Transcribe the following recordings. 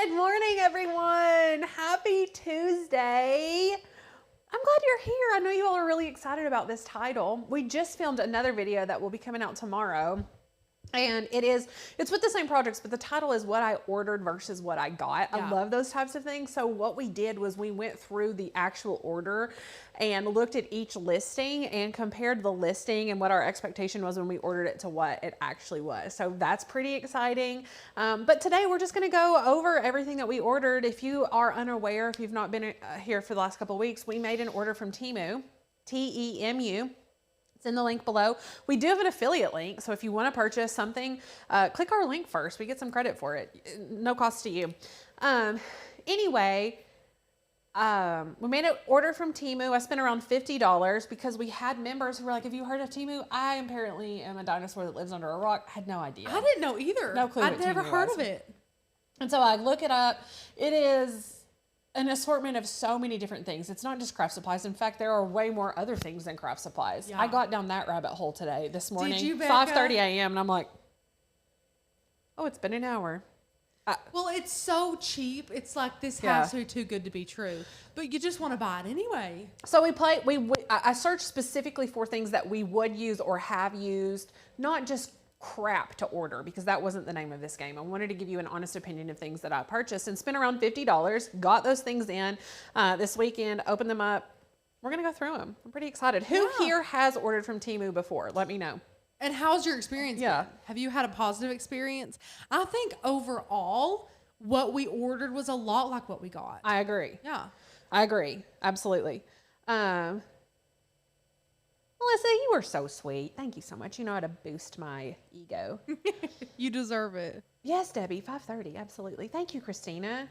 Good morning, everyone. Happy Tuesday. I'm glad you're here. I know you all are really excited about this title. We just filmed another video that will be coming out tomorrow. And it's with the same projects, but the title is what I ordered versus what I got. Yeah. I love those types of things. So what we did was we went through the actual order and looked at each listing and compared the listing and what our expectation was when we ordered it to what it actually was. So that's pretty exciting. But today we're just going to go over everything that we ordered. If you are unaware, if you've not been here for the last couple of weeks, we made an order from Teemu, T-E-M-U. In the link below. We do have an affiliate link, so if you want to purchase something, click our link first. We get some credit for it, no cost to you. Anyway, we made an order from Teemu. I spent around $50 because we had members who were like, have you heard of Teemu? I apparently am a dinosaur that lives under a rock. I had no idea. I didn't know either. No clue. I'd never heard of it. And so I look it up. It is an assortment of so many different things. It's not just craft supplies. In fact, there are way more other things than craft supplies. Yeah. I got down that rabbit hole today, this morning. Did you, 5:30 a.m. and I'm like, oh, it's been an hour. Well, it's so cheap. It's like this has to be too good to be true, but you just want to buy it anyway. So I searched specifically for things that we would use or have used, not just crap to order, because that wasn't the name of this game. I wanted to give you an honest opinion of things that I purchased and spent around $50, got those things in this weekend, opened them up. We're going to go through them. I'm pretty excited. Who here has ordered from Teemu before? Let me know. And how's your experience been? Have you had a positive experience? I think overall, what we ordered was a lot like what we got. I agree. Yeah. I agree. Absolutely. Melissa, you were so sweet. Thank you so much. You know how to boost my ego. You deserve it. Yes, Debbie, 5:30. Absolutely. Thank you, Christina.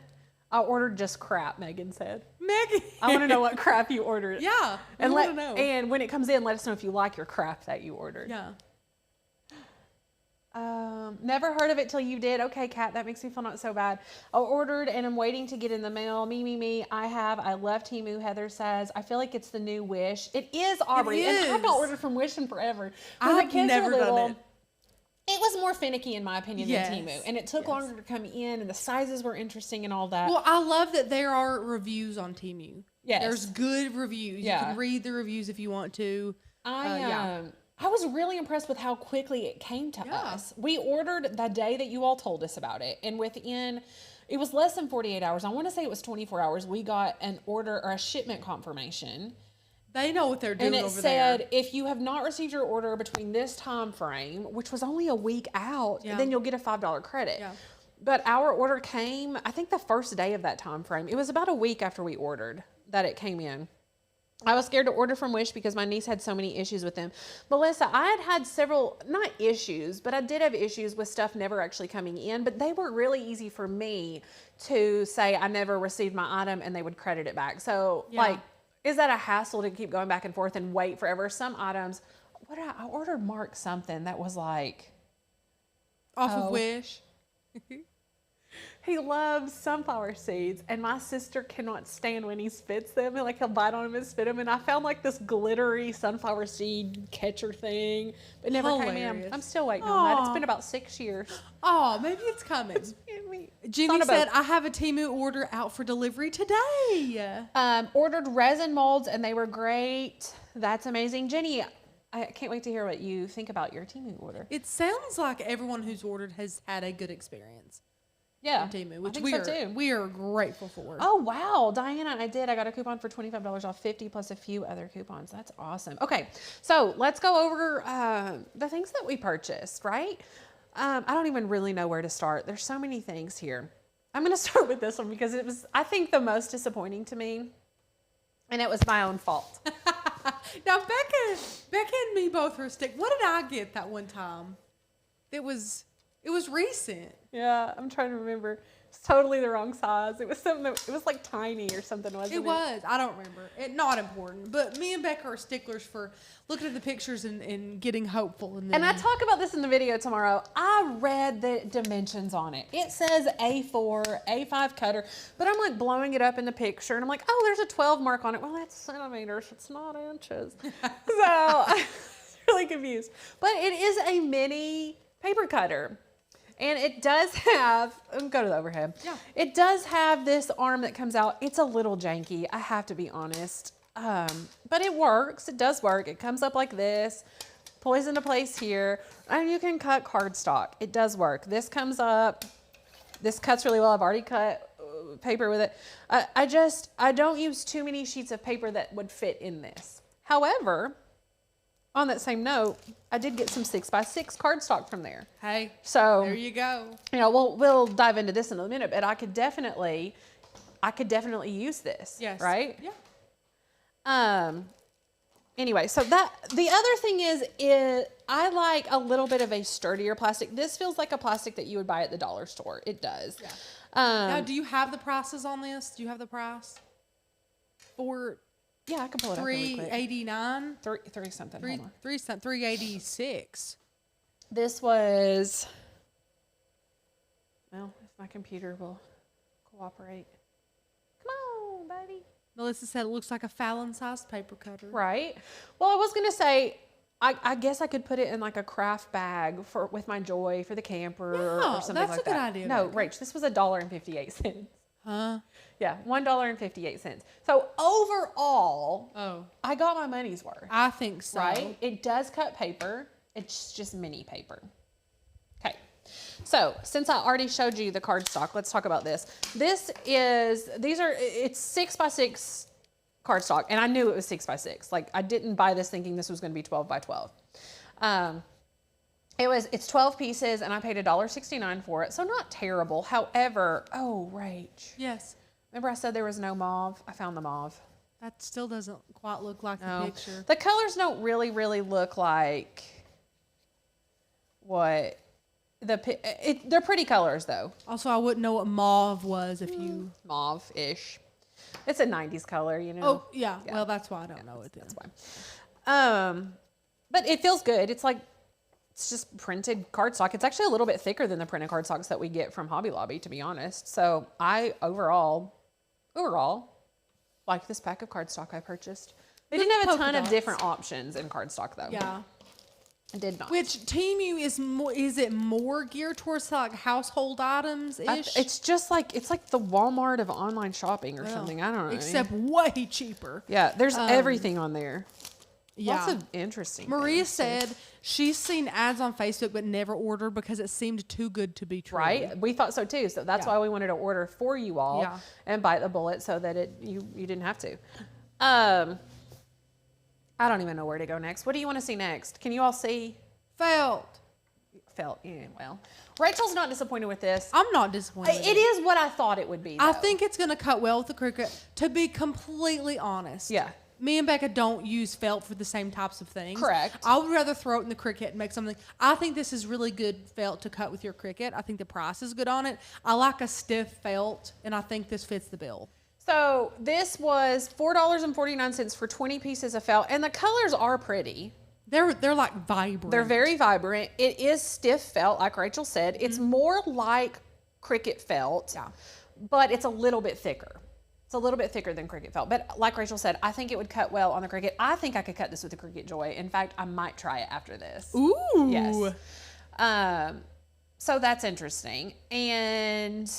I ordered just crap, Megan said. Megan. I want to know what crap you ordered. Yeah. And want to know. And when it comes in, let us know if you like your crap that you ordered. Yeah. Never heard of it till you did. Okay, Kat, that makes me feel not so bad. I ordered and I'm waiting to get in the mail. Me. I love Teemu. Heather says, I feel like it's the new Wish. It is, Aubrey. It is. And I've not ordered from Wish in forever. I've never done it. It was more finicky, in my opinion, than Teemu. And it took longer to come in, and the sizes were interesting and all that. Well, I love that there are reviews on Teemu. Yes. There's good reviews. Yeah. You can read the reviews if you want to. I was really impressed with how quickly it came to us. We ordered the day that you all told us about it, and it was less than 48 hours. I want to say it was 24 hours. We got an order or a shipment confirmation. They know what they're doing over there. And it said, if you have not received your order between this time frame, which was only a week out, then you'll get a $5 credit. Yeah. But our order came, I think the first day of that time frame. It was about a week after we ordered that it came in. I was scared to order from Wish because my niece had so many issues with them. Melissa, I had several, not issues, but I did have issues with stuff never actually coming in, but they were really easy for me to say I never received my item and they would credit it back. So is that a hassle to keep going back and forth and wait forever? Some items, I ordered Mark something that was like off of Wish. He loves sunflower seeds, and my sister cannot stand when he spits them. And he'll bite on them and spit them. And I found this glittery sunflower seed catcher thing, but never came in. I'm still waiting on that. It's been about 6 years. Oh, maybe it's coming. Jimmy said, I have a Teemu order out for delivery today. Ordered resin molds, and they were great. That's amazing. Jenny, I can't wait to hear what you think about your Teemu order. It sounds like everyone who's ordered has had a good experience. Yeah, Teemu, which we are grateful for. Oh, wow. Diana, I got a coupon for $25 off 50 plus a few other coupons. That's awesome. Okay, so let's go over the things that we purchased, right? I don't even really know where to start. There's so many things here. I'm going to start with this one because it was, I think, the most disappointing to me, and it was my own fault. Now, Becca and me both were stick. What did I get that one time? It was recent. Yeah, I'm trying to remember. It's totally the wrong size. It was something it was like tiny or something, wasn't it? It was. I don't remember. Not important. But me and Becca are sticklers for looking at the pictures and getting hopeful. And I talk about this in the video tomorrow. I read the dimensions on it. It says A4, A5 cutter, but I'm like blowing it up in the picture and I'm like, oh, there's a 12 mark on it. Well, that's centimeters. It's not inches. So I'm really confused. But it is a mini paper cutter. And it does have, go to the overhead. Yeah. It does have this arm that comes out. It's a little janky, I have to be honest. But it works. It does work. It comes up like this, pulls into place here, and you can cut cardstock. It does work. This comes up. This cuts really well. I've already cut paper with it. I don't use too many sheets of paper that would fit in this. However, on that same note, I did get some 6x6 cardstock from there. Hey, so there you go. You know, we'll dive into this in a minute, but I could definitely use this. Yes. Right? Yeah. Anyway, so the other thing is I like a little bit of a sturdier plastic. This feels like a plastic that you would buy at the dollar store. It does. Yeah. Now, do you have the prices on this? Do you have the price? Yeah, I can pull it up really quick. $3.89. Three something. $3.86. This was, well, if my computer will cooperate. Come on, buddy. Melissa said it looks like a Fallon-sized paper cutter. Right. Well, I was gonna say, I guess I could put it in like a craft bag with my Joy for the camper or something like that. That's a good idea. No, Rach, this was $1.58. Huh? Yeah, $1.58. So overall, I got my money's worth. I think so. Right? It does cut paper. It's just mini paper. Okay. So since I already showed you the cardstock, let's talk about this. It's 6x6 cardstock, and I knew it was 6x6. Like, I didn't buy this thinking this was going to be 12x12. It's 12 pieces, and I paid $1.69 for it, so not terrible. However, oh, Rach. Yes. Remember I said there was no mauve? I found the mauve. That still doesn't quite look like the picture. The colors don't really look like what they're pretty colors though. Also, I wouldn't know what mauve was if you mauve-ish. It's a 90s color, you know. Oh, yeah. Well, that's why I don't know it then. That's why. But it feels good. It's just printed cardstock. It's actually a little bit thicker than the printed cardstocks that we get from Hobby Lobby, to be honest. So I overall like this pack of cardstock I purchased. They didn't have a ton of different options in cardstock though. Yeah. I did not. Which Teemu is it more geared towards like household items ish? It's just like, it's like the Walmart of online shopping or something. I don't know. Except way cheaper. Yeah, there's everything on there. Yeah. Lots of interesting Maria things. said she's seen ads on Facebook but never ordered because it seemed too good to be true. Right? We thought so too. So that's why we wanted to order for you all and bite the bullet so that you didn't have to. I don't even know where to go next. What do you want to see next? Can you all see? Felt. Yeah, well. Rachel's not disappointed with this. I'm not disappointed. It is what I thought it would be, though. I think it's going to cut well with the Cricut, to be completely honest. Yeah. Me and Becca don't use felt for the same types of things. Correct. I would rather throw it in the Cricut and make something. I think this is really good felt to cut with your Cricut. I think the price is good on it. I like a stiff felt, and I think this fits the bill. So this was $4.49 for 20 pieces of felt, and the colors are pretty. They're like vibrant. They're very vibrant. It is stiff felt, like Rachel said. It's more like Cricut felt, but it's a little bit thicker. It's a little bit thicker than Cricut felt. But like Rachel said, I think it would cut well on the Cricut. I think I could cut this with the Cricut Joy. In fact, I might try it after this. Ooh. Yes. So that's interesting. And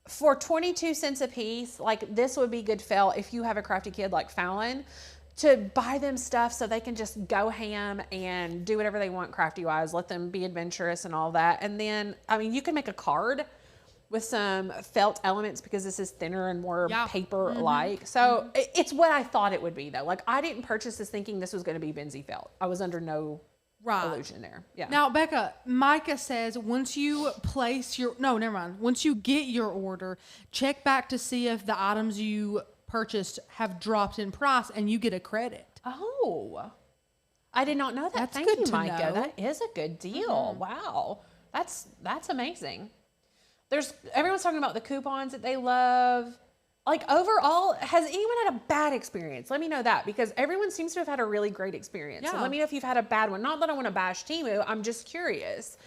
for 22 cents a piece, like this would be good felt if you have a crafty kid like Fallon, to buy them stuff so they can just go ham and do whatever they want crafty wise, let them be adventurous and all that. And then, I mean, you can make a card with some felt elements because this is thinner and more paper like. So it's what I thought it would be though. Like I didn't purchase this thinking this was going to be Benzie felt. I was under no illusion there. Yeah. Now, Becca, Micah says once you place your, no, never mind. Once you get your order, check back to see if the items you purchased have dropped in price and you get a credit. Oh, I did not know that. That's Thank good you, to Micah. know. That is a good deal. Wow. That's amazing. Everyone's talking about the coupons that they love. Like overall, has anyone had a bad experience? Let me know that because everyone seems to have had a really great experience. So let me know if you've had a bad one. Not that I want to bash Teemu. I'm just curious.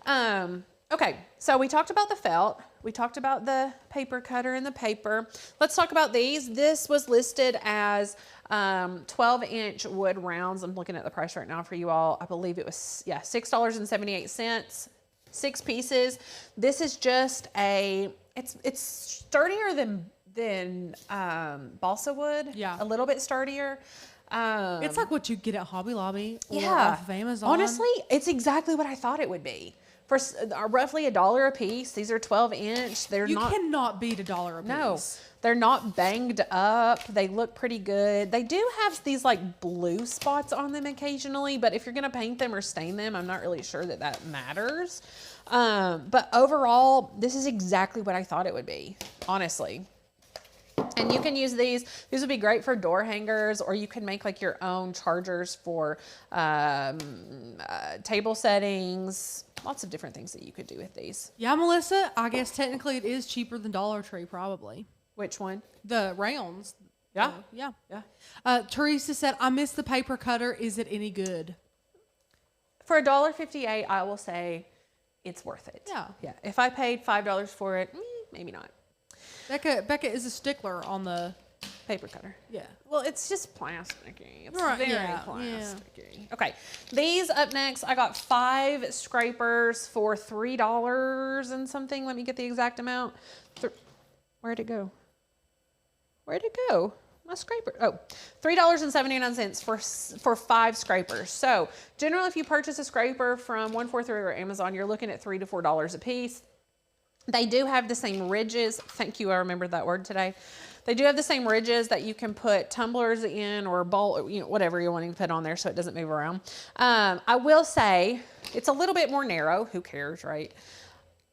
Okay, so we talked about the felt. We talked about the paper cutter and the paper. Let's talk about these. This was listed as 12-inch wood rounds. I'm looking at the price right now for you all. I believe it was, $6.78. 6 pieces. This is just it's sturdier than balsa wood. Yeah. A little bit sturdier. It's like what you get at Hobby Lobby or Yeah. off of Amazon. Honestly, it's exactly what I thought it would be. For roughly $1 a piece. These are 12-inch. You cannot beat $1 a piece. No, they're not banged up. They look pretty good. They do have these like blue spots on them occasionally, but if you're gonna paint them or stain them, I'm not really sure that matters. But overall, this is exactly what I thought it would be, honestly. And you can use these. These would be great for door hangers, or you can make like your own chargers for table settings. Lots of different things that you could do with these. Yeah, Melissa, I guess technically it is cheaper than Dollar Tree, probably. Which one? The rounds. Yeah. Yeah. Teresa said, I miss the paper cutter. Is it any good? For $1.58, I will say it's worth it. Yeah. Yeah. If I paid $5 for it, maybe not. Becca is a stickler on the paper cutter. Yeah. Well, it's just plasticky. It's Right, very yeah, plasticky. Okay. These up next, I got 5 scrapers for $3 and something. Let me get the exact amount. Where'd it go? Where'd it go? My scraper. Oh, $3.79 for 5 scrapers. So generally, if you purchase a scraper from 143 or Amazon, you're looking at $3 to $4 a piece. They do have the same ridges. Thank you, I remembered that word today. They do have the same ridges that you can put tumblers in or bowl, whatever you're wanting to put on there so it doesn't move around. I will say it's a little bit more narrow. Who cares, right?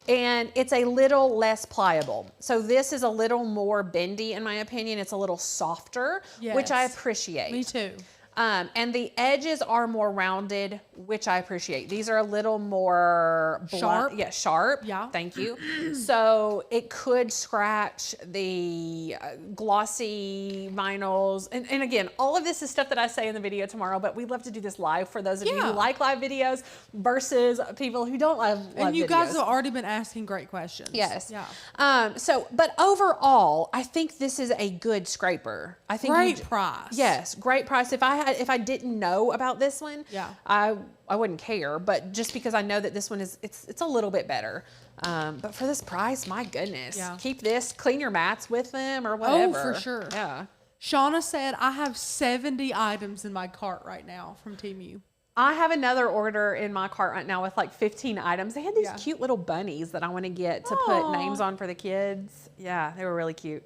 And it's a little less pliable. So this is a little more bendy, in my opinion. It's a little softer, which I appreciate. Me too. And the edges are more rounded, which I appreciate. These are a little more sharp. Yeah, sharp. Yeah. Thank you. So it could scratch the glossy vinyls. And again, all of this is stuff that I say in the video tomorrow, but we'd love to do this live for those of you who like live videos versus people who don't love live videos. And you guys have already been asking great questions. Yes. Yeah. But overall, I think this is a good scraper. I think great price. Yes, great price. If I didn't know about this one, I wouldn't care. But just because I know that this one it's a little bit better. But for this price, my goodness, keep this. Clean your mats with them or whatever. Oh, for sure. Yeah. Shauna said, I have 70 items in my cart right now from TEMU. I have another order in my cart right now with like 15 items. They had these cute little bunnies that I want to get to put names on for the kids. Yeah, they were really cute.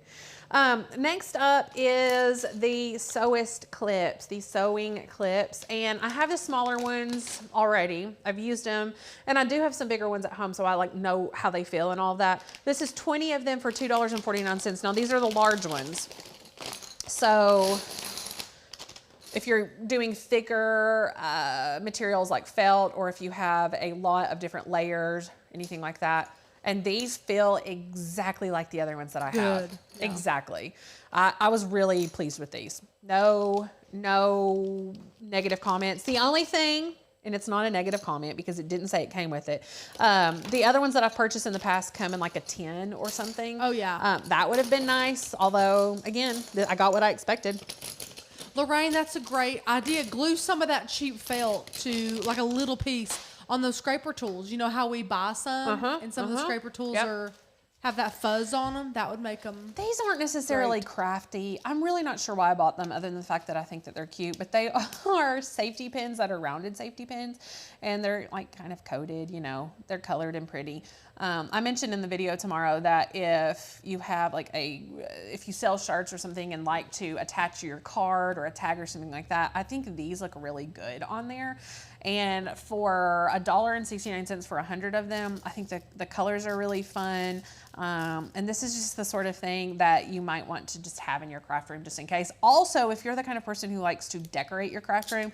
Next up is the Sewist clips, the sewing clips. And I have the smaller ones already. I've used them. And I do have some bigger ones at home, so I like know how they feel and all of that. This is 20 of them for $2.49. Now, these are the large ones. So if you're doing thicker materials like felt, or if you have a lot of different layers, anything like that, and these feel exactly like the other ones that I have. Yeah. Exactly. I was really pleased with these. No negative comments. The only thing, and it's not a negative comment because it didn't say it came with it. The other ones that I've purchased in the past come in like a 10 or something. Oh, yeah. That would have been nice. Although, again, I got what I expected. Lorraine, that's a great idea. Glue some of that cheap felt to like a little piece on those scraper tools. You know how we buy some and some of the scraper tools have that fuzz on them? That would make them These aren't necessarily crafty. I'm really not sure why I bought them other than the fact that I think that they're cute, but they are safety pins that are rounded safety pins, and they're like kind of coated, they're colored and pretty. I mentioned in the video tomorrow that if you have like if you sell shirts or something and like to attach your card or a tag or something like that, I think these look really good on there. And for $1.69 for 100 of them, I think the colors are really fun. And this is just the sort of thing that you might want to just have in your craft room just in case. Also, if you're the kind of person who likes to decorate your craft room,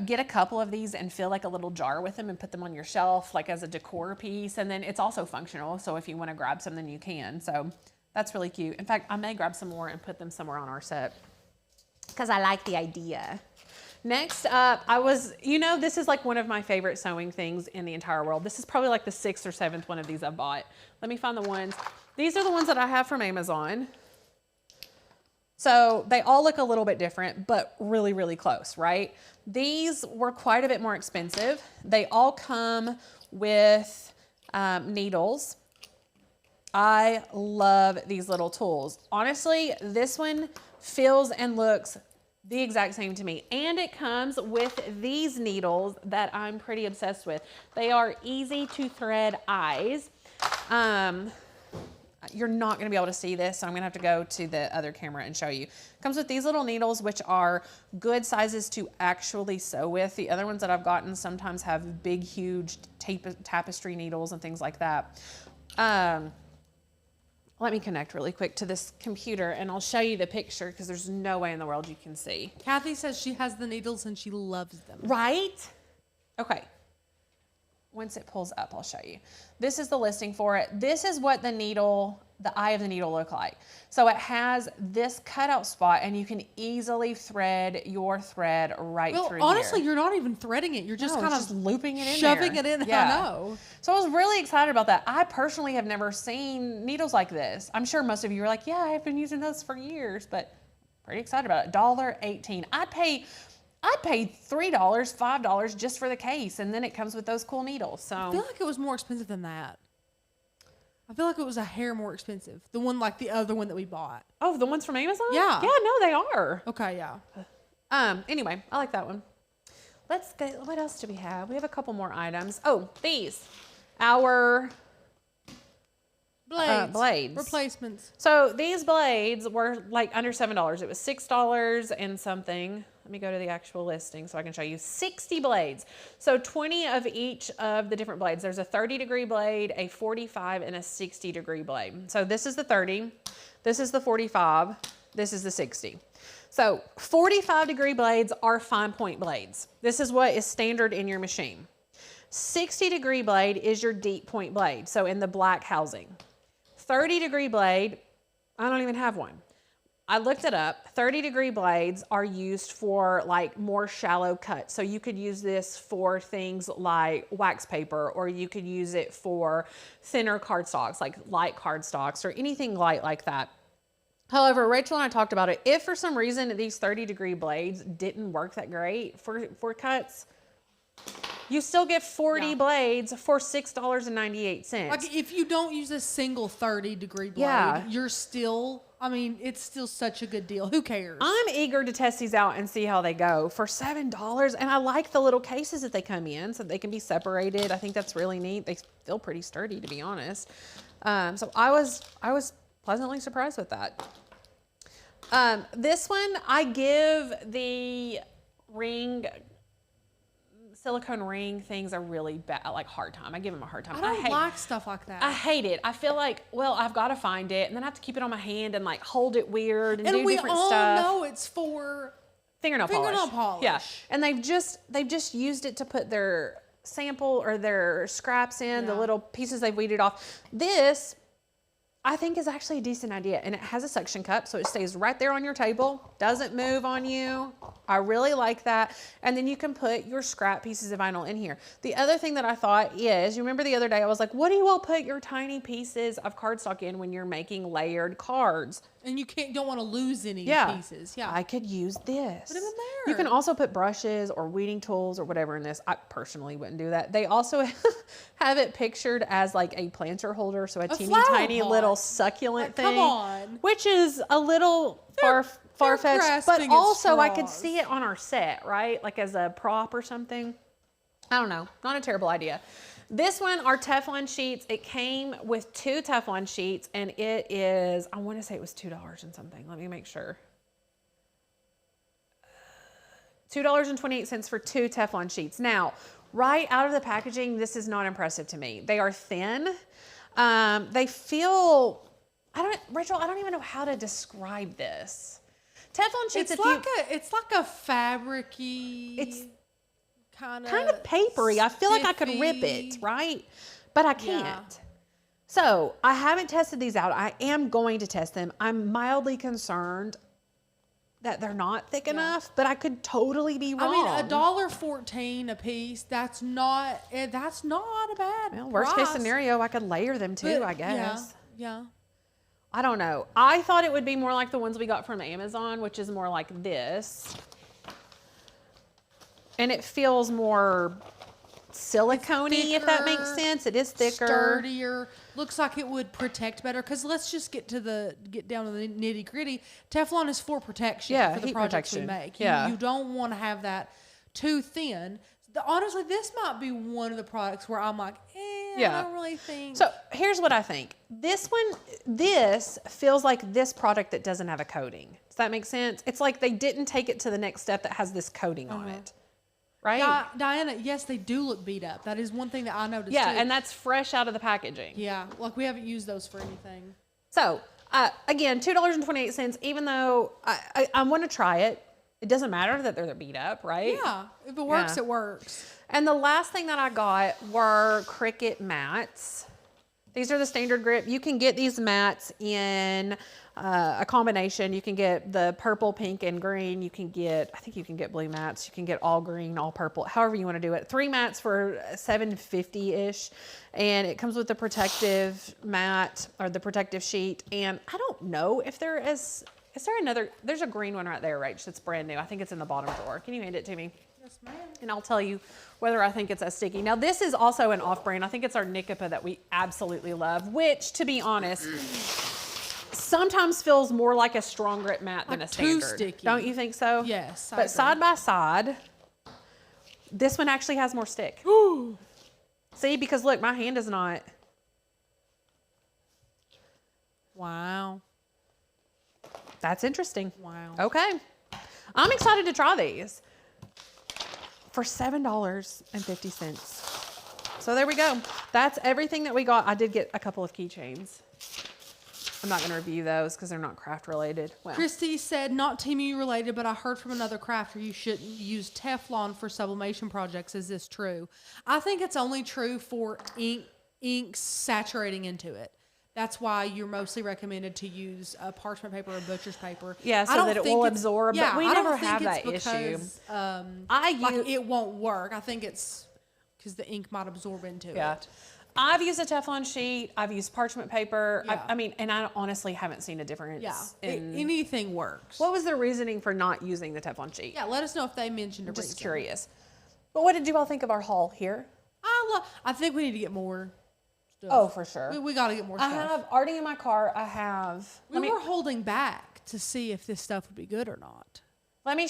get a couple of these and fill like a little jar with them and put them on your shelf like as a decor piece. And then it's also functional. So if you want to grab something, you can. So that's really cute. In fact, I may grab some more and put them somewhere on our set because I like the idea. Next up, this is like one of my favorite sewing things in the entire world. This is probably like the 6th or 7th one of these I've bought. Let me find the ones. These are the ones that I have from Amazon. So they all look a little bit different, but really, really close, right? These were quite a bit more expensive. They all come with needles. I love these little tools. Honestly, this one feels and looks the exact same to me. And it comes with these needles that I'm pretty obsessed with. They are easy to thread eyes. You're not gonna be able to see this, so I'm gonna have to go to the other camera and show you. Comes with these little needles, which are good sizes to actually sew with. The other ones that I've gotten sometimes have big, huge tapestry needles and things like that. Let me connect really quick to this computer and I'll show you the picture because there's no way in the world you can see. Kathy says she has the needles and she loves them. Right? Okay. Once it pulls up, I'll show you. This is the listing for it. This is what the needle, the eye of the needle look like. So it has this cutout spot and you can easily thread your thread right through here. Honestly, you're not even threading it. You're just kind of looping it in shoving there. it in. Yeah. I know. So I was really excited about that. I personally have never seen needles like this. I'm sure most of you are like, yeah, I've been using those for years, but pretty excited about it. $1.18. I'd pay $3, $5 just for the case, and then it comes with those cool needles. So I feel like it was more expensive than that. I feel like it was a hair more expensive. The one like the other one that we bought. Oh, the ones from Amazon? Yeah. Yeah, no, they are. Okay, yeah. Anyway, I like that one. Let's go. What else do we have? We have a couple more items. Oh, these. Our blades. Replacements. So these blades were like under $7. It was $6 and something. Let me go to the actual listing so I can show you. 60 blades. So 20 of each of the different blades. There's a 30-degree blade, a 45, and a 60-degree blade. So this is the 30. This is the 45. This is the 60. So 45-degree blades are fine point blades. This is what is standard in your machine. 60-degree blade is your deep point blade. So in the black housing. 30-degree blade, I don't even have one. I looked it up. 30-degree blades are used for like more shallow cuts. So you could use this for things like wax paper, or you could use it for thinner cardstocks, like light cardstocks or anything light like that. However, Rachel and I talked about it. If for some reason these 30-degree blades didn't work that great for cuts, you still get 40 blades for $6.98. Like if you don't use a single 30-degree blade, you're still, I mean, it's still such a good deal. Who cares? I'm eager to test these out and see how they go for $7. And I like the little cases that they come in so they can be separated. I think that's really neat. They feel pretty sturdy, to be honest. So I was pleasantly surprised with that. This one, I give the silicone ring things a really bad, like hard time. I give them a hard time. I don't like stuff like that. I hate it. I feel like, well, I've got to find it, and then I have to keep it on my hand and like hold it weird and do different stuff. And we all know it's for fingernail polish. Yeah, and they've just used it to put their sample or their scraps in, the little pieces they've weeded off. This, I think, is actually a decent idea, and it has a suction cup, so it stays right there on your table, doesn't move on you. I really like that. And then you can put your scrap pieces of vinyl in here. The other thing that I thought is, you remember the other day I was like, what do you all put your tiny pieces of cardstock in when you're making layered cards? And you don't want to lose any pieces. Yeah. I could use this. Put them in there. You can also put brushes or weeding tools or whatever in this. I personally wouldn't do that. They also have it pictured as like a planter holder, so a teeny tiny little succulent thing. Come on. Which is a little far-fetched, but also I could see it on our set, right? Like as a prop or something. I don't know. Not a terrible idea. This one are Teflon sheets. It came with 2 Teflon sheets, and it is, I want to say it was $2 and something. Let me make sure. $2.28 for 2 Teflon sheets. Now, right out of the packaging, this is not impressive to me. They are thin. They feel, Rachel, I don't even know how to describe this. Teflon sheets, it's like a fabric-y. It's kind of papery. I feel like I could rip it, right? But I can't. Yeah. So I haven't tested these out. I am going to test them. I'm mildly concerned that they're not thick enough, but I could totally be wrong. I mean, $1.14 a piece. That's not a bad. Well, worst case scenario, I could layer them too, I guess. Yeah. I don't know. I thought it would be more like the ones we got from Amazon, which is more like this. And it feels more silicone-y, if that makes sense. It is thicker. Sturdier. Looks like it would protect better. Because let's just get down to the nitty gritty. Teflon is for protection for the heat projects protection. we make. Yeah. You don't want to have that too thin. Honestly, this might be one of the products where I'm like, I don't really think. So here's what I think. This feels like this product that doesn't have a coating. Does that make sense? It's like they didn't take it to the next step that has this coating on it. Right? Diana, yes, they do look beat up. That is one thing that I noticed Yeah, too. and that's fresh out of the packaging. Yeah, like we haven't used those for anything. So, again, $2.28, even though I want to try it. It doesn't matter that they're beat up, right? Yeah, if it works, it works. And the last thing that I got were Cricut mats. These are the standard grip. You can get these mats in a combination. You can get the purple, pink, and green. You can get, I think you can get blue mats. You can get all green, all purple, however you want to do it. 3 mats for $7.50-ish. And it comes with the protective mat or the protective sheet. And I don't know if there is there another, there's a green one right there, Rach, that's brand new. I think it's in the bottom drawer. Can you hand it to me? Yes, ma'am. And I'll tell you whether I think it's as sticky. Now, this is also an off-brand. I think it's our Nicopa that we absolutely love, which, to be honest, sometimes feels more like a strong grip mat than a standard. Too sticky. Don't you think so? Yes, But side by side, this one actually has more stick. Ooh. See, because look, my hand is not. Wow. That's interesting. Wow. Okay. I'm excited to try these for $7.50. So there we go. That's everything that we got. I did get a couple of keychains. I'm not going to review those because they're not craft related. Well, Christy said, not TEMU related, but I heard from another crafter you shouldn't use Teflon for sublimation projects. Is this true? I think it's only true for ink saturating into it. That's why you're mostly recommended to use parchment paper or butcher's paper. Yeah, so that it will absorb. Yeah, but we never have that because, issue. It won't work. I think it's because the ink might absorb into it. I've used a Teflon sheet. I've used parchment paper. Yeah. I mean, and I honestly haven't seen a difference. Yeah, in anything works. What was the reasoning for not using the Teflon sheet? Yeah, let us know if they mentioned a reason. Just curious. But what did you all think of our haul here? I think we need to get more stuff. Oh, for sure. We got to get more stuff. I have already in my car. I have. We were holding back to see if this stuff would be good or not. Let me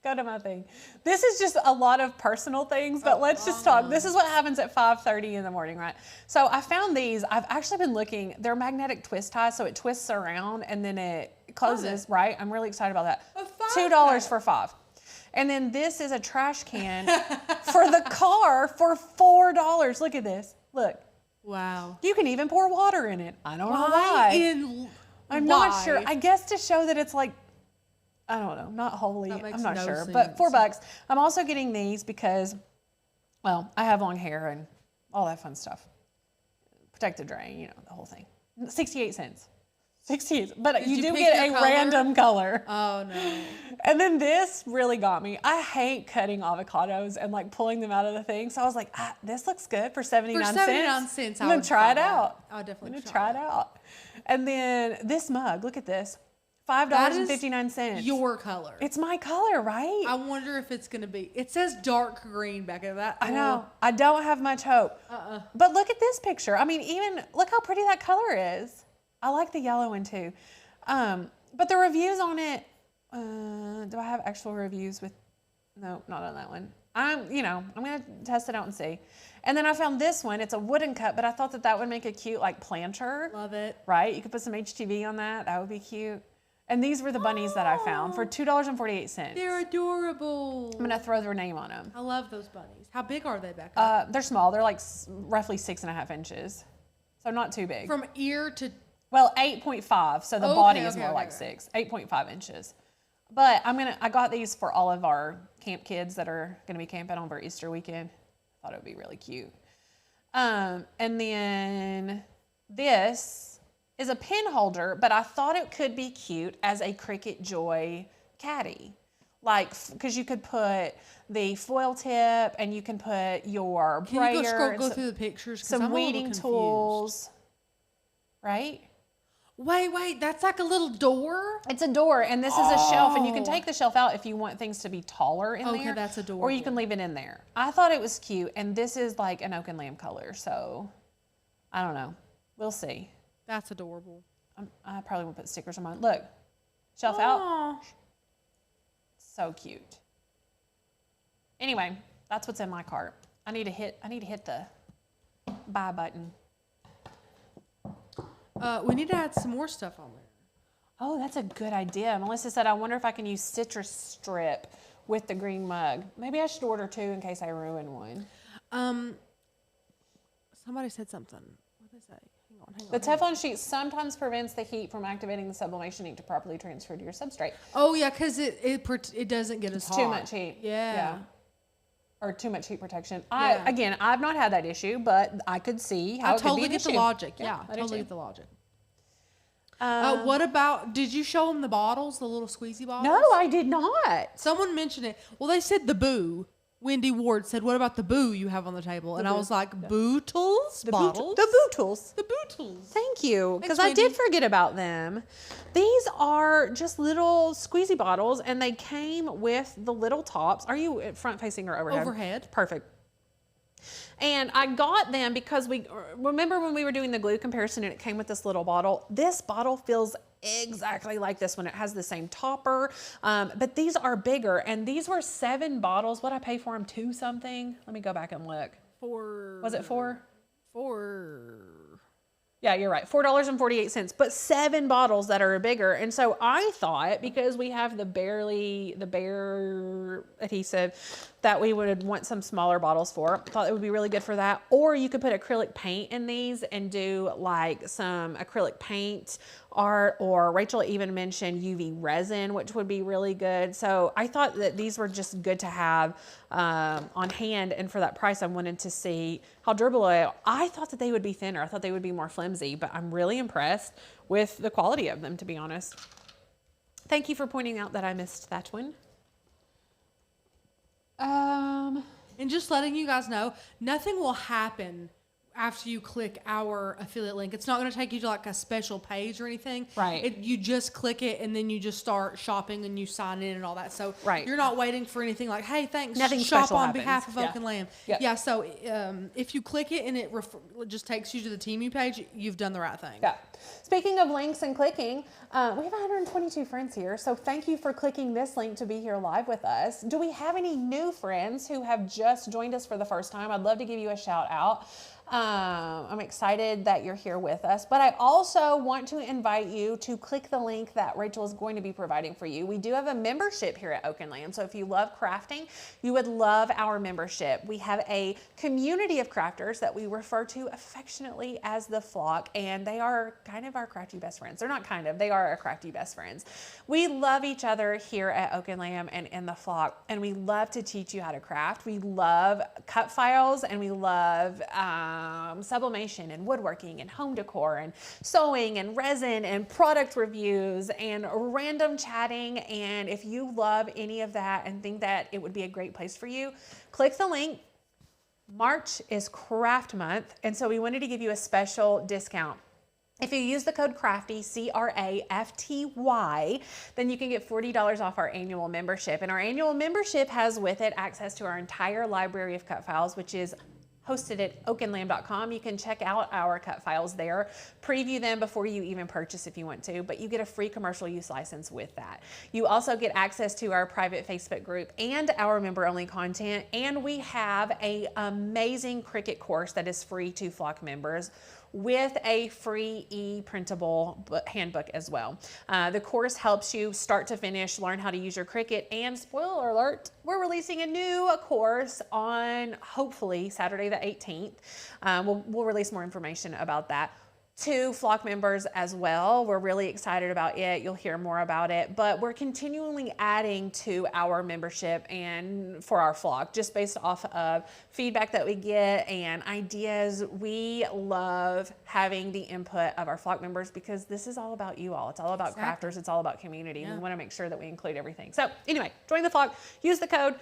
go to my thing. This is just a lot of personal things, but let's just talk. This is what happens at 5:30 in the morning, right? So I found these. I've actually been looking. They're magnetic twist ties, so it twists around and then it closes, right? I'm really excited about that. $2 for 5. And then this is a trash can for the car for $4. Look at this. Look. Wow. You can even pour water in it. I don't know why. I'm not sure. I guess to show that it's like, I don't know, not holy. I'm not sure. Sense. But $4. I'm also getting these because, well, I have long hair and all that fun stuff. Protective drain, you know, the whole thing. 68 cents. 68. But you do get a random color. Oh, no. And then this really got me. I hate cutting avocados and like pulling them out of the thing. So I was like, this looks good for 79 cents. For 79 cents, I'm going to try it out. I'll definitely try it out. And then this mug, look at this. $5.59. Your color. It's my color, right? I wonder if it's going to be. It says dark green back at that. I know. I don't have much hope. But look at this picture. I mean, even look how pretty that color is. I like the yellow one too. But the reviews on it, do I have actual reviews with, no, not on that one. I'm going to test it out and see. And then I found this one. It's a wooden cup, but I thought that would make a cute like planter. Love it. Right? You could put some HTV on that. That would be cute. And these were the bunnies that I found for $2.48. They're adorable. I'm going to throw their name on them. I love those bunnies. How big are they back there? They're small. They're like roughly 6.5 inches. So not too big. From ear to... Well, 8.5. So the body is more like 6. 8.5 inches. But I got these for all of our camp kids that are going to be camping over Easter weekend. I thought it would be really cute. And then this is a pin holder, but I thought it could be cute as a Cricut Joy caddy. Like, because you could put the foil tip and you can put your brayer. Can you go through the pictures? Some weeding tools. Right? Wait, that's like a little door? It's a door, and this is a shelf, and you can take the shelf out if you want things to be taller in there. Okay, that's adorable. Or you can leave it in there. I thought it was cute, and this is like an oak and lamb color, so I don't know. We'll see. That's adorable. I probably will put stickers on mine. Look, shelf out. So cute. Anyway, that's what's in my cart. I need to hit the buy button. We need to add some more stuff on there. Oh, that's a good idea. Melissa said, I wonder if I can use citrus strip with the green mug. Maybe I should order 2 in case I ruin one. Somebody said something. What did they say? Hang on. The Teflon sheet sometimes prevents the heat from activating the sublimation ink to properly transfer to your substrate. Oh, yeah, because it doesn't get as hot. Too much heat. Yeah. Or too much heat protection. Yeah. Again, I've not had that issue, but I could see how it could be an issue. The logic. Yeah, I totally get the logic. Um, What about, did you show them the bottles, the little squeezy bottles? No, I did not. Someone mentioned it. Well, they said the boo. Wendy Ward said, what about the boo you have on the table? And I was like, bootles? Bottles? The bootles. The bootles. Thank you, because Thanks, I did Wendy. forget about them. These are just little squeezy bottles, and they came with the little tops. Are you front facing or overhead? Overhead. Perfect. And I got them because remember when we were doing the glue comparison and it came with this little bottle? This bottle feels exactly like this one. It has the same topper, but these are bigger, and these were 7 bottles. What'd I pay for them? 2 something? Let me go back and look. Was it 4? 4. Yeah, you're right. $4.48, but 7 bottles that are bigger. And so I thought, because we have the bare adhesive, that we would want some smaller bottles for. Thought it would be really good for that. Or you could put acrylic paint in these and do like some acrylic paint art, or Rachel even mentioned UV resin, which would be really good. So I thought that these were just good to have on hand. And for that price, I wanted to see how durable they are. I thought that they would be thinner. I thought they would be more flimsy, but I'm really impressed with the quality of them, to be honest. Thank you for pointing out that I missed that one. And just letting you guys know, nothing will happen after you click our affiliate link. It's not going to take you to like a special page or anything. Right. You just click it and then you just start shopping and you sign in and all that. So right. You're not waiting for anything like, hey, thanks. Nothing shop special on happens. behalf of Oak and Lamb. Yep. Yeah. So if you click it and it just takes you to the TEMU page, you've done the right thing. Yeah. Speaking of links and clicking, we have 122 friends here. So thank you for clicking this link to be here live with us. Do we have any new friends who have just joined us for the first time? I'd love to give you a shout out. I'm excited that you're here with us, but I also want to invite you to click the link that Rachel is going to be providing for you. We do have a membership here at Oak and Lamb, so if you love crafting, you would love our membership. We have a community of crafters that we refer to affectionately as the flock, and they are kind of our crafty best friends. They're not kind of, they are our crafty best friends. We love each other here at Oak and Lamb and in the flock, and we love to teach you how to craft. We love cut files, and we love sublimation and woodworking and home decor and sewing and resin and product reviews and random chatting. And if you love any of that and think that it would be a great place for you, click the link. March is craft month, and so we wanted to give you a special discount. If you use the code CRAFTY, CRAFTY, then you can get $40 off our annual membership. And our annual membership has with it access to our entire library of cut files, which is hosted at oakandlamb.com. You can check out our cut files there, preview them before you even purchase if you want to, but you get a free commercial use license with that. You also get access to our private Facebook group and our member-only content, and we have an amazing Cricut course that is free to flock members with a free e-printable handbook as well. The course helps you start to finish, learn how to use your Cricut, and spoiler alert, we're releasing a new course on hopefully Saturday the 18th. We'll release more information about that to flock members as well. We're really excited about it. You'll hear more about it, but we're continually adding to our membership and for our flock, just based off of feedback that we get and ideas. We love having the input of our flock members because this is all about you all. It's all about crafters. It's all about community. Yeah. We want to make sure that we include everything. So anyway, join the flock, use the code,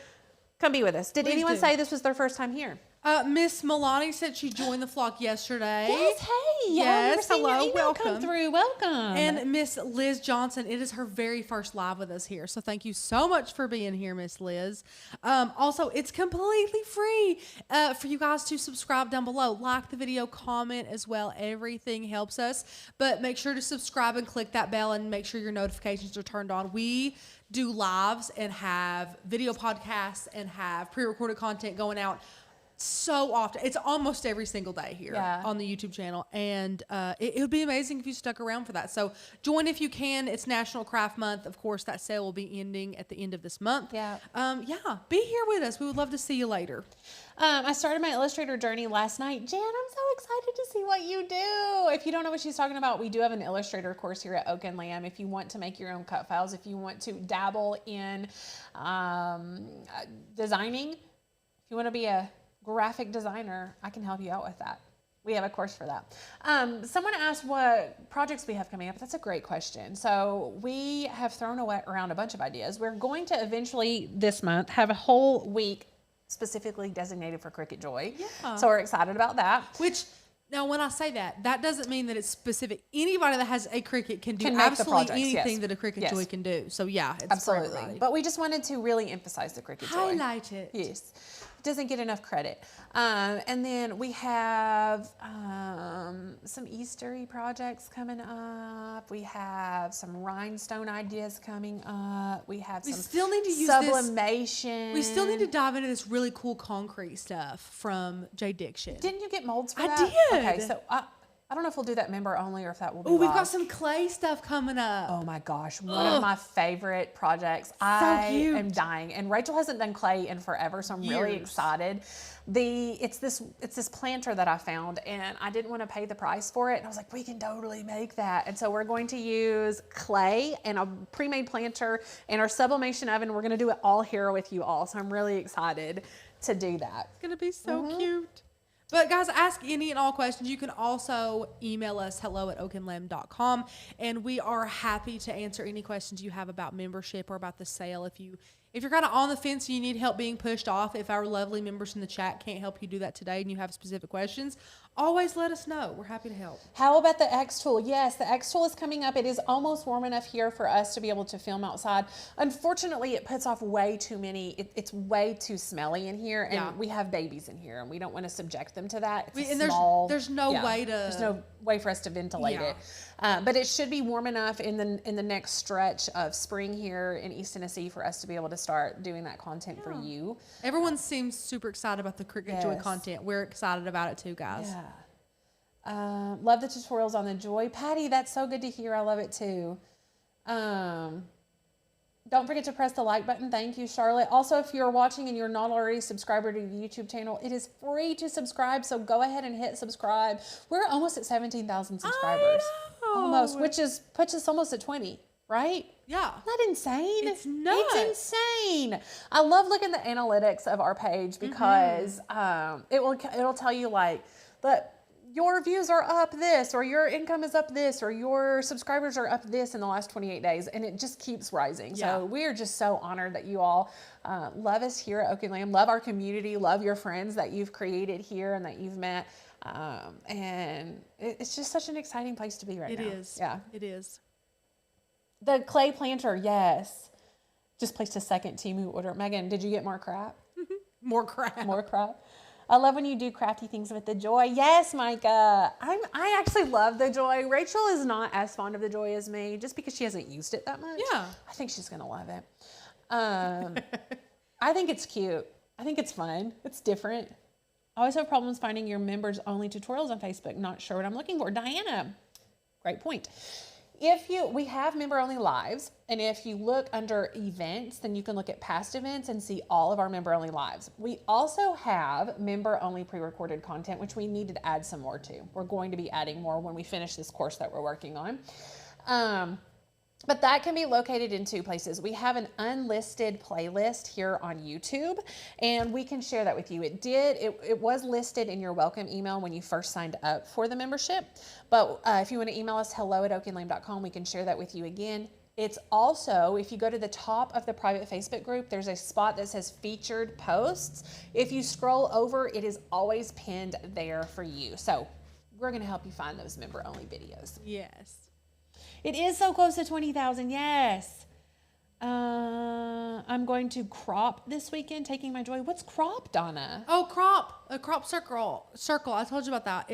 come be with us. Did anyone say this was their first time here? Miss Milani said she joined the flock yesterday. Yes, hey. Yes, hello, welcome. Come through. Welcome. And Miss Liz Johnson, it is her very first live with us here. So thank you so much for being here, Miss Liz. Also, it's completely free for you guys to subscribe down below. Like the video, comment as well. Everything helps us. But make sure to subscribe and click that bell and make sure your notifications are turned on. We do lives and have video podcasts and have pre-recorded content going out so often. It's almost every single day here on the YouTube channel. And it would be amazing if you stuck around for that. So join if you can. It's National Craft Month. Of course, that sale will be ending at the end of this month. Be here with us. We would love to see you later. I started my Illustrator journey last night. Jan, I'm so excited to see what you do. If you don't know what she's talking about, we do have an Illustrator course here at Oak and Lamb. If you want to make your own cut files, if you want to dabble in designing, if you want to be a graphic designer, I can help you out with that. We have a course for that. Someone asked what projects we have coming up. That's a great question. So we have thrown around a bunch of ideas. We're going to eventually this month have a whole week specifically designated for Cricut Joy. Yeah. So we're excited about that. Which, now when I say that, that doesn't mean that it's specific. Anybody that has a Cricut can do absolutely anything that a Cricut Joy can do. So yeah, it's absolutely. For everybody. But we just wanted to really emphasize the Cricut Joy. Highlight it. Yes. It doesn't get enough credit. And then we have some Eastery projects coming up. We have some rhinestone ideas coming up. We have some still need to use sublimation. We still need to dive into this really cool concrete stuff from J Diction. Didn't you get molds for that? I did. Okay, so I don't know if we'll do that member only or if that will be we've got some clay stuff coming up. Oh my gosh, one of my favorite projects. I am dying. And Rachel hasn't done clay in forever, so I'm really excited. It's this planter that I found, and I didn't want to pay the price for it. And I was like, we can totally make that. And so we're going to use clay and a pre-made planter and our sublimation oven. We're going to do it all here with you all. So I'm really excited to do that. It's going to be so cute. But guys, ask any and all questions. You can also email us hello@oakandlamb.com, and we are happy to answer any questions you have about membership or about the sale. If you're kind of on the fence and you need help being pushed off, if our lovely members in the chat can't help you do that today and you have specific questions, always let us know. We're happy to help. How about the X tool? Yes, the X tool is coming up. It is almost warm enough here for us to be able to film outside. Unfortunately, it puts off way too many. It's way too smelly in here, and we have babies in here, and we don't want to subject them to that. There's no way for us to ventilate it. But it should be warm enough in the next stretch of spring here in East Tennessee for us to be able to start doing that content for you. Everyone seems super excited about the Cricut Joy content. We're excited about it too, guys. Yeah. Love the tutorials on the Joy. Patty, that's so good to hear. I love it too. Don't forget to press the like button. Thank you, Charlotte. Also, if you're watching and you're not already a subscriber to the YouTube channel, it is free to subscribe. So go ahead and hit subscribe. We're almost at 17,000 subscribers. Almost, which puts us almost at 20, right? Yeah. Isn't that insane? It's nuts. It's insane. I love looking at the analytics of our page because it'll tell you like that your views are up this, or your income is up this, or your subscribers are up this in the last 28 days, and it just keeps rising. So we are just so honored that you all love us here at Oak and Lamb, love our community, love your friends that you've created here and that you've met. And it's just such an exciting place to be right now. It is. Yeah. It is. The clay planter, yes. Just placed a second Teemu order. Megan, did you get more crap? More crap. More crap. I love when you do crafty things with the Joy. Yes, Micah. I actually love the Joy. Rachel is not as fond of the Joy as me, just because she hasn't used it that much. Yeah. I think she's going to love it. I think it's cute. I think it's fun. It's different. I always have problems finding your members only tutorials on Facebook. Not sure what I'm looking for. Diana, great point. We have member only lives, and if you look under events, then you can look at past events and see all of our member only lives. We also have member only pre-recorded content, which we needed to add some more to. We're going to be adding more when we finish this course that we're working on. But that can be located in two places. We have an unlisted playlist here on YouTube, and we can share that with you. It was listed in your welcome email when you first signed up for the membership. But if you want to email us, hello@oakandlamb.com, we can share that with you again. It's also, if you go to the top of the private Facebook group, there's a spot that says featured posts. If you scroll over, it is always pinned there for you. So we're going to help you find those member only videos. Yes. It is so close to 20,000. Yes. I'm going to crop this weekend, taking my joy. What's crop, Donna? Oh, a crop circle. I told you about that.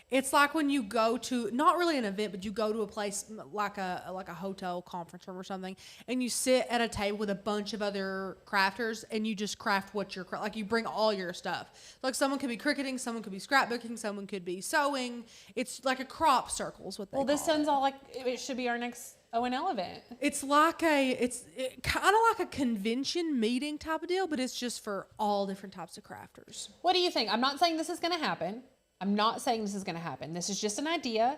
It's like when you go to, not really an event, but you go to a place like a hotel conference room or something, and you sit at a table with a bunch of other crafters, and you just craft what you're like. You bring all your stuff. Like someone could be cricketing, someone could be scrapbooking, someone could be sewing. It's like a crop circle is what they. Well, this sounds all like it should be our next O&L event. It's like it's kind of like a convention meeting type of deal, but it's just for all different types of crafters. What do you think? I'm not saying this is going to happen. This is just an idea.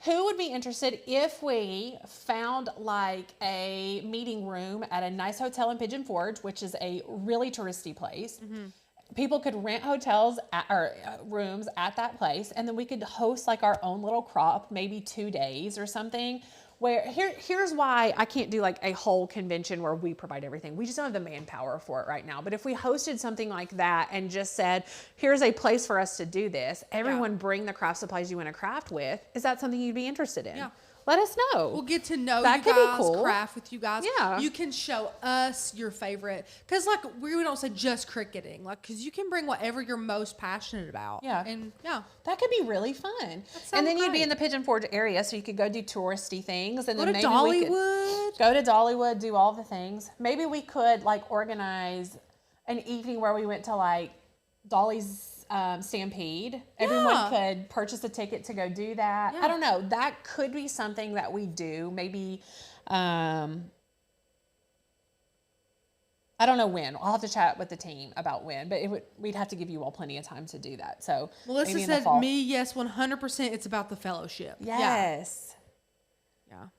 Who would be interested if we found like a meeting room at a nice hotel in Pigeon Forge, which is a really touristy place? Mm-hmm. People could rent hotels or rooms at that place, and then we could host like our own little crop, maybe 2 days or something. Where here's why I can't do like a whole convention where we provide everything. We just don't have the manpower for it right now. But if we hosted something like that and just said, here's a place for us to do this, everyone bring the craft supplies you want to craft with. Is that something you'd be interested in? Yeah. Let us know. We'll get to know that you could guys, be cool. Craft with you guys. Yeah. You can show us your favorite. Because, like, we don't say just cricketing. Like, because you can bring whatever you're most passionate about. Yeah. And, yeah. That could be really fun. And then you'd be in the Pigeon Forge area, so you could go do touristy things. And then maybe we could go to Dollywood, do all the things. Maybe we could, like, organize an evening where we went to, like, Dolly's Stampede. Everyone could purchase a ticket to go do that. I don't know. That could be something that we do. Maybe, I don't know when. I'll have to chat with the team about when, but we'd have to give you all plenty of time to do that. So Melissa said, me, yes, 100%. It's about the fellowship. Yes. Yeah.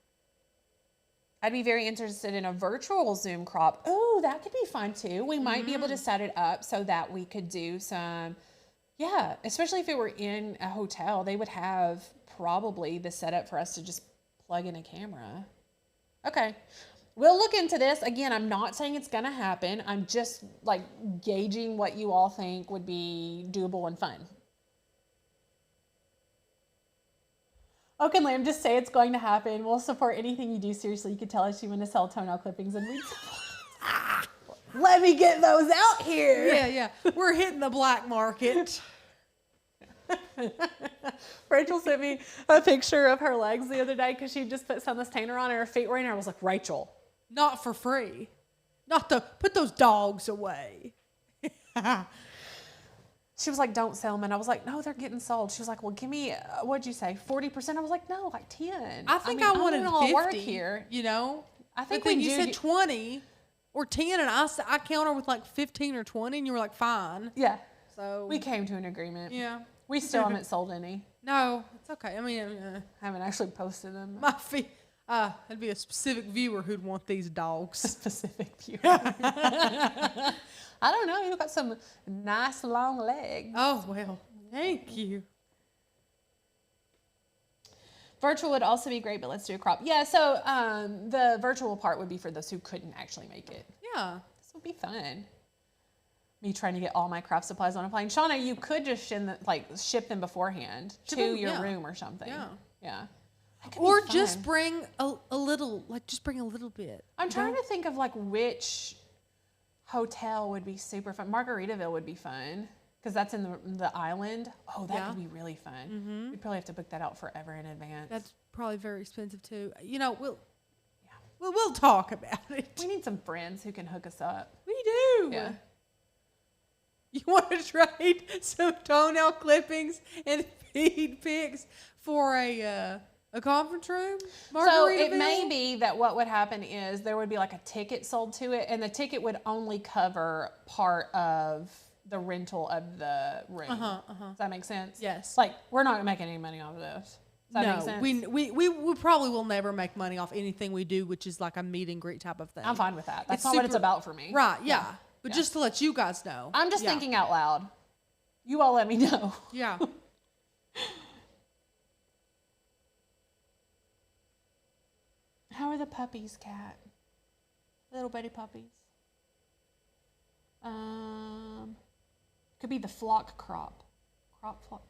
I'd be very interested in a virtual Zoom crop. Oh, that could be fun too. We might be able to set it up so that we could do some, especially if it were in a hotel, they would have probably the setup for us to just plug in a camera. Okay. We'll look into this. Again, I'm not saying it's going to happen. I'm just like gauging what you all think would be doable and fun. Okay, Lamb, just say it's going to happen. We'll support anything you do. Seriously, you could tell us you want to sell toenail clippings and we'd let me get those out here. Yeah. We're hitting the black market. Rachel sent me a picture of her legs the other day because she just put sunless tanner on and her feet were in. I was like, Rachel. Not for free. Put those dogs away. She was like, don't sell them. And I was like, no, they're getting sold. She was like, well, give me, what'd you say, 40%? I was like, no, like 10. I think I wanted 50, work here. You know? I think you said 20 or 10, and I counter with like 15 or 20, and you were like, fine. Yeah. So we came to an agreement. Yeah. We still haven't sold any. No, it's okay. I mean, haven't actually posted them. My feet. That'd be a specific viewer who'd want these dogs. A specific viewer. I don't know. You've got some nice long legs. Oh, well, thank you. Virtual would also be great, but let's do a crop. Yeah, so the virtual part would be for those who couldn't actually make it. Yeah. This would be fun. Me trying to get all my craft supplies on a plane. Shauna, you could just ship them beforehand to your room or something. Yeah. Or just bring a little, just bring a little bit. I'm trying to think of which hotel would be super fun. Margaritaville would be fun because that's in the island. Oh, that could be really fun. Mm-hmm. We'd probably have to book that out forever in advance. That's probably very expensive too. You know, we'll talk about it. We need some friends who can hook us up. We do. Yeah. You want to trade some toenail clippings and feed pics for a conference room? So it may be that what would happen is there would be like a ticket sold to it, and the ticket would only cover part of the rental of the room. Does that make sense? Yes. Like, we're not making any money off of this. Does that make sense? We probably will never make money off anything we do, which is like a meet and greet type of thing. I'm fine with that. That's not what it's about for me. Right, yeah. But just to let you guys know. I'm just thinking out loud. You all let me know. Yeah. How are the puppies, Cat? Little bitty puppies. Could be the flock crop. Crop flock.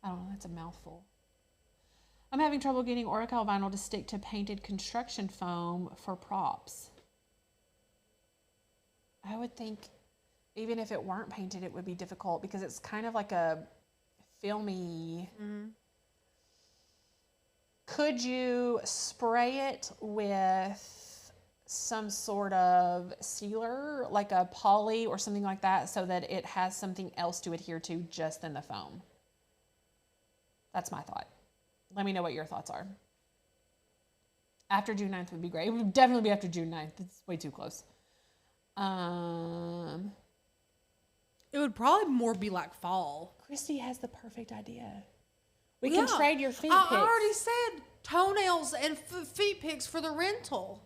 I don't know, that's a mouthful. I'm having trouble getting Oracal vinyl to stick to painted construction foam for props. I would think even if it weren't painted, it would be difficult because it's kind of like a filmy. Mm-hmm. Could you spray it with some sort of sealer, like a poly or something like that, so that it has something else to adhere to just than the foam? That's my thought. Let me know what your thoughts are. After June 9th would be great. It would definitely be after June 9th. It's way too close. It would probably more be like fall. Christy has the perfect idea. We can trade your feet pics. I already said toenails and feet pics for the rental.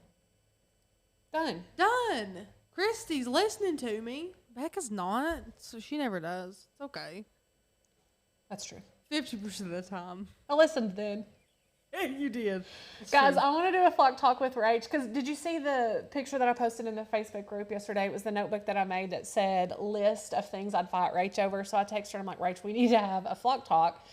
Done. Christy's listening to me. Becca's not, so she never does. It's okay. That's true. 50% of the time. I listened then. You did. Guys, I want to do a flock talk with Rach, because did you see the picture that I posted in the Facebook group yesterday? It was the notebook that I made that said list of things I'd fight Rach over. So I texted her and I'm like, Rach, we need to have a flock talk,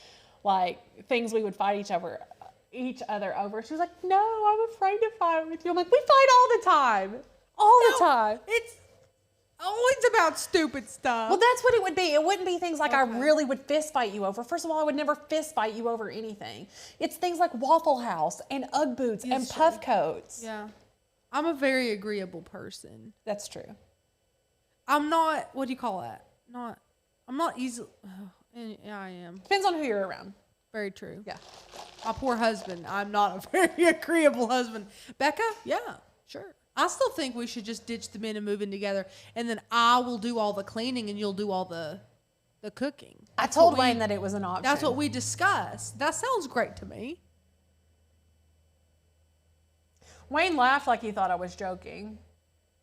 like things we would fight each other over. She was like, no, I'm afraid to fight with you. I'm like, we fight all the time. The time. It's always about stupid stuff. Well, that's what it would be. It wouldn't be things like I really would fist fight you over. First of all, I would never fist fight you over anything. It's things like Waffle House and Ugg boots and puff coats. Yeah. I'm a very agreeable person. That's true. I'm not, what do you call that? I'm not easy. Yeah, I am. Depends on who you're around. Very true. Yeah. My poor husband. I'm not a very agreeable husband. Becca? Yeah, sure. I still think we should just ditch the men and move in together, and then I will do all the cleaning and you'll do all the cooking. I told Wayne that it was an option. That's what we discussed. That sounds great to me. Wayne laughed like he thought I was joking.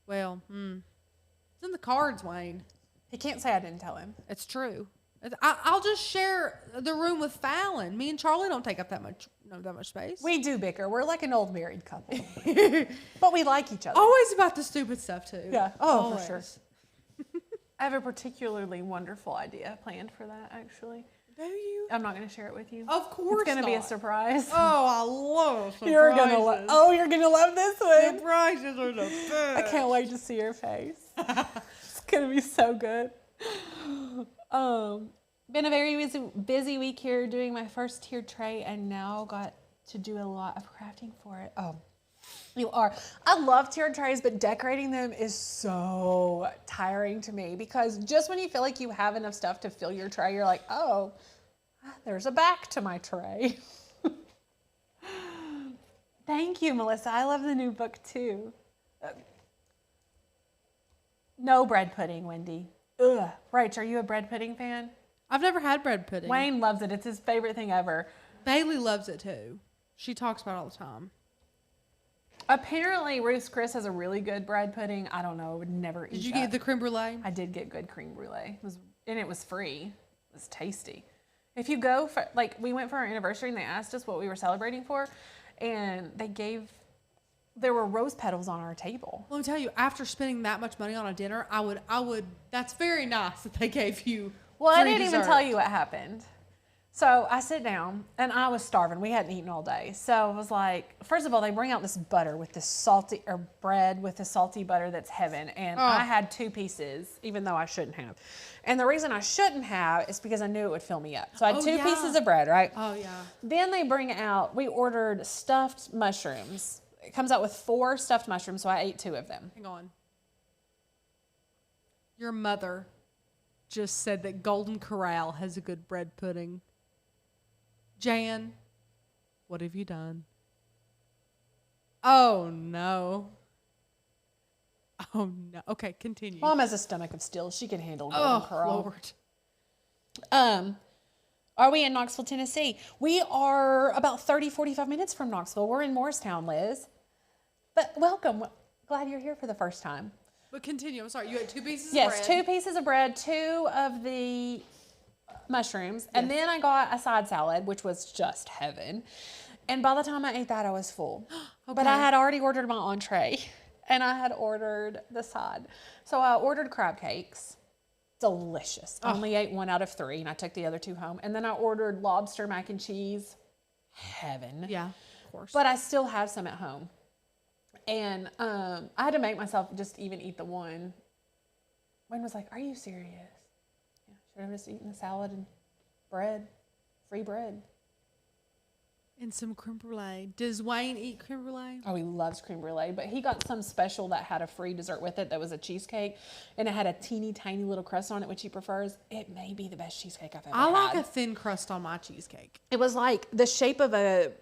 Well, it's in the cards, Wayne. He can't say I didn't tell him. It's true. I'll just share the room with Fallon. Me and Charlie don't take up that much space. We do bicker. We're like an old married couple. But we like each other. Always about the stupid stuff, too. Yeah. Oh, always. For sure. I have a particularly wonderful idea planned for that, actually. Do you? I'm not going to share it with you. Of course It's going to be a surprise. Oh, I love surprises. You're going to love this one. Surprises are the best. I can't wait to see your face. It's going to be so good. Been a very busy week here doing my first tiered tray, and now got to do a lot of crafting for it. You are. I love tiered trays, but decorating them is so tiring to me, because just when you feel like you have enough stuff to fill your tray, you're like, oh, there's a back to my tray. Thank you, Melissa. I love the new book too. No bread pudding, Wendy. Ugh. Rach, are you a bread pudding fan? I've never had bread pudding. Wayne loves it. It's his favorite thing ever. Bailey loves it too. She talks about it all the time. Apparently, Ruth's Chris has a really good bread pudding. I don't know. I would never eat that. Did you get the creme brulee? I did get good creme brulee. It was free. It was tasty. If you go for, we went for our anniversary and they asked us what we were celebrating for, and there were rose petals on our table. Let me tell you, after spending that much money on a dinner, I would, that's very nice that they gave you Well, free I didn't dessert. even tell you what happened. So I sit down, and I was starving. We hadn't eaten all day. So I was like, first of all, they bring out this butter with this bread with the salty butter that's heaven. And I had 2 pieces, even though I shouldn't have. And the reason I shouldn't have is because I knew it would fill me up. So I had 2 pieces of bread, right? Oh, yeah. Then they bring out, we ordered stuffed mushrooms. It comes out with 4 stuffed mushrooms, so I ate 2 of them. Hang on. Your mother just said that Golden Corral has a good bread pudding. Jan, what have you done? Oh, no. Oh, no. Okay, continue. Mom has a stomach of steel. She can handle Golden Corral. Lord. Are we in Knoxville, Tennessee? We are about 30, 45 minutes from Knoxville. We're in Morristown, Liz. But welcome. Glad you're here for the first time. But continue. I'm sorry. You had 2 pieces of bread. Yes, 2 pieces of bread, 2 of the mushrooms. And then I got a side salad, which was just heaven. And by the time I ate that, I was full. Okay. But I had already ordered my entree and I had ordered the side. So I ordered crab cakes. Delicious. I only ate 1 out of 3 and I took the other 2 home. And then I ordered lobster mac and cheese. Heaven. Yeah, of course. But I still have some at home. And I had to make myself just even eat the one. Wayne was like, "Are you serious?" Yeah, should I have just eaten the salad and bread? Free bread. And some creme brulee. Does Wayne eat creme brulee? Oh, he loves creme brulee, but he got some special that had a free dessert with it that was a cheesecake, and it had a teeny tiny little crust on it, which he prefers. It may be the best cheesecake I've ever had. I like a thin crust on my cheesecake. It was like the shape of a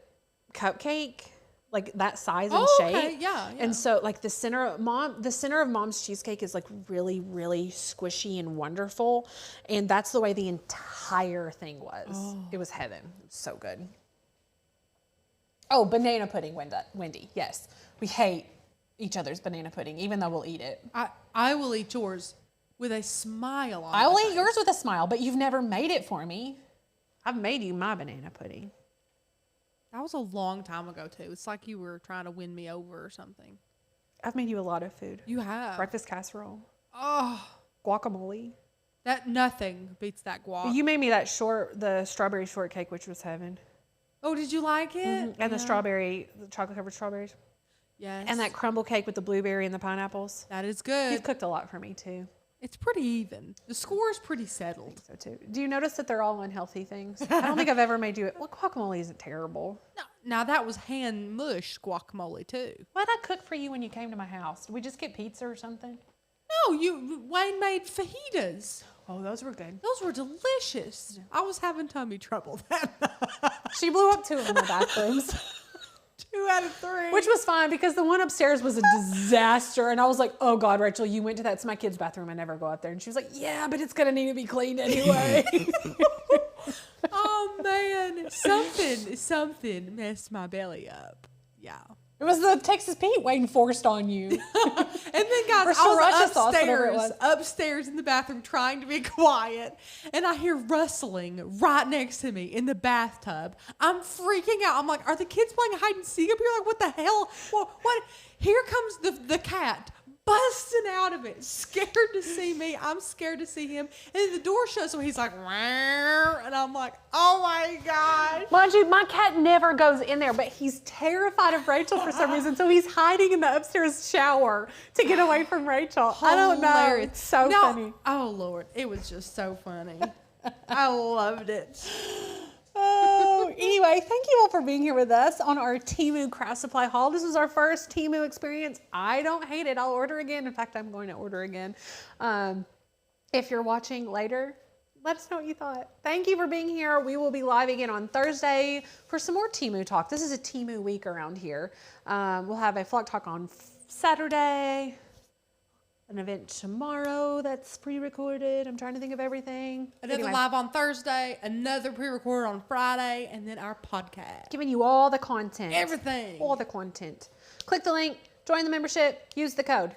cupcake, like that size and shape. Okay, yeah. And so like the center of mom's cheesecake is like really, really squishy and wonderful. And that's the way the entire thing was. Oh. It was heaven. It was so good. Oh, banana pudding, Wendy. Yes. We hate each other's banana pudding, even though we'll eat it. I will eat yours with a smile on I will my eat face. yours with a smile, but you've never made it for me. I've made you my banana pudding. That was a long time ago, too. It's like you were trying to win me over or something. I've made you a lot of food. You have. Breakfast casserole. Oh, Guacamole. that nothing beats that guac. You made me the strawberry shortcake, which was heaven. Oh, did you like it? Mm-hmm. And the chocolate covered strawberries. Yes. And that crumble cake with the blueberry and the pineapples. That is good. You've cooked a lot for me too. It's pretty even. The score is pretty settled. So too. Do you notice that they're all unhealthy things? I don't think I've ever made you. Well, guacamole isn't terrible. Now that was hand mushed guacamole too. What did I cook for you when you came to my house? Did we just get pizza or something? No, Wayne made fajitas. Oh, those were good. Those were delicious. I was having tummy trouble that night. She blew up 2 of my bathrooms. 2 out of 3. Which was fine because the one upstairs was a disaster. And I was like, oh God, Rachel, you went to that. It's my kid's bathroom. I never go out there. And she was like, yeah, but it's going to need to be cleaned anyway. Oh man, something messed my belly up. Yeah. It was the Texas Pete Wayne forced on you. And then guys, Or I was sriracha sauce, whatever it was. upstairs in the bathroom trying to be quiet, and I hear rustling right next to me in the bathtub. I'm freaking out. I'm like, are the kids playing hide and seek up here? Like, what the hell? What? Here comes the cat busting out of it, scared to see me. I'm scared to see him. And then the door shuts, so he's like, "Meow," and I'm like, oh my gosh. Mind you, my cat never goes in there, but he's terrified of Rachel for some reason. So he's hiding in the upstairs shower to get away from Rachel. I don't know. Hilarious. It's so funny. Oh Lord, it was just so funny. I loved it. Oh, anyway, thank you all for being here with us on our Teemu craft supply haul. This was our first Teemu experience. I don't hate it. I'll order again. In fact, I'm going to order again. If you're watching later, let us know what you thought. Thank you for being here. We will be live again on Thursday for some more Teemu talk. This is a Teemu week around here. We'll have a Flock Talk on Saturday. An event tomorrow that's pre-recorded. I'm trying to think of everything. Another live on Thursday, another pre-recorded on Friday, and then our podcast. Giving you all the content. Everything. All the content. Click the link, join the membership, use the code.